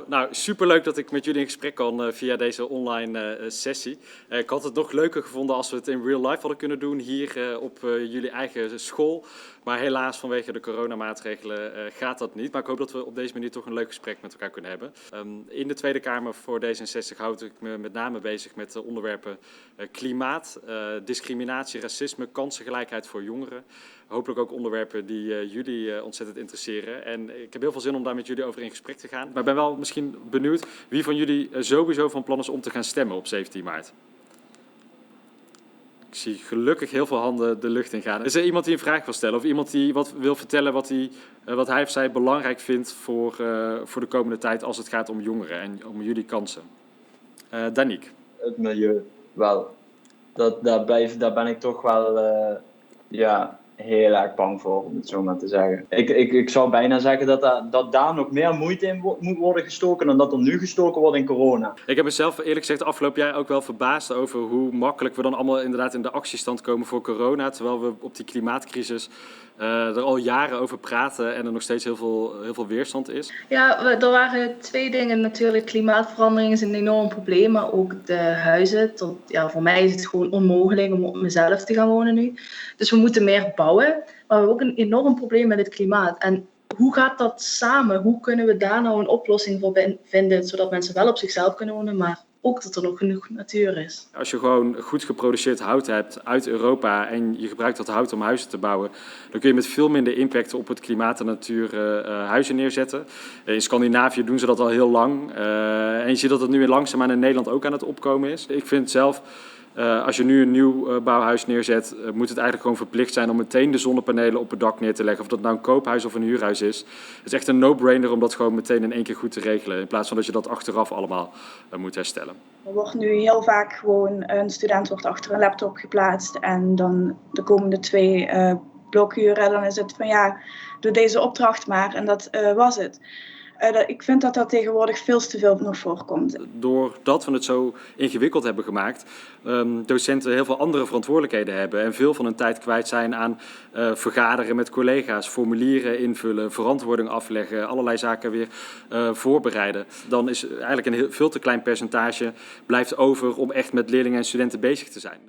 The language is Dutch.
Nou, superleuk dat ik met jullie in gesprek kan via deze online sessie. Ik had het nog leuker gevonden als we het in real life hadden kunnen doen hier op jullie eigen school. Maar helaas vanwege de coronamaatregelen gaat dat niet. Maar ik hoop dat we op deze manier toch een leuk gesprek met elkaar kunnen hebben. In de Tweede Kamer voor D66 houd ik me met name bezig met de onderwerpen klimaat, discriminatie, racisme, kansengelijkheid voor jongeren. Hopelijk ook onderwerpen die jullie ontzettend interesseren. En ik heb heel veel zin om daar met jullie over in gesprek te gaan. Maar ik ben wel misschien benieuwd wie van jullie sowieso van plan is om te gaan stemmen op 17 maart. Ik zie gelukkig heel veel handen de lucht in gaan. Is er iemand die een vraag wil stellen of iemand die wat wil vertellen wat hij of zij belangrijk vindt voor de komende tijd als het gaat om jongeren en om jullie kansen? Daniek. Het milieu, wel. Daar ben ik toch wel heel erg bang voor, om het zo maar te zeggen. Ik zou bijna zeggen dat daar nog meer moeite in moet worden gestoken dan dat er nu gestoken wordt in corona. Ik heb mezelf eerlijk gezegd afgelopen jaar ook wel verbaasd over hoe makkelijk we dan allemaal inderdaad in de actiestand komen voor corona. Terwijl we op die klimaatcrisis er al jaren over praten en er nog steeds heel veel weerstand is. Ja, er waren twee dingen natuurlijk. Klimaatverandering is een enorm probleem, maar ook de huizen. Voor mij is het gewoon onmogelijk om op mezelf te gaan wonen nu. Dus we moeten meer bouwen. Maar we hebben ook een enorm probleem met het klimaat. En hoe gaat dat samen? Hoe kunnen we daar nou een oplossing voor vinden, zodat mensen wel op zichzelf kunnen wonen, maar ook dat er nog genoeg natuur is? Als je gewoon goed geproduceerd hout hebt uit Europa en je gebruikt dat hout om huizen te bouwen, dan kun je met veel minder impact op het klimaat en natuur huizen neerzetten. In Scandinavië doen ze dat al heel lang. En je ziet dat het nu langzaamaan in Nederland ook aan het opkomen is. Ik vind zelf, als je nu een nieuw bouwhuis neerzet, moet het eigenlijk gewoon verplicht zijn om meteen de zonnepanelen op het dak neer te leggen. Of dat nou een koophuis of een huurhuis is. Het is echt een no-brainer om dat gewoon meteen in één keer goed te regelen. In plaats van dat je dat achteraf allemaal moet herstellen. Er wordt nu heel vaak gewoon, een student wordt achter een laptop geplaatst en dan de komende 2 blokuren, dan is het van ja, doe deze opdracht maar en dat was het. Ik vind dat tegenwoordig veel te veel nog voorkomt. Doordat we het zo ingewikkeld hebben gemaakt, docenten heel veel andere verantwoordelijkheden hebben en veel van hun tijd kwijt zijn aan vergaderen met collega's, formulieren invullen, verantwoording afleggen, allerlei zaken weer voorbereiden. Dan is eigenlijk een veel te klein percentage blijft over om echt met leerlingen en studenten bezig te zijn.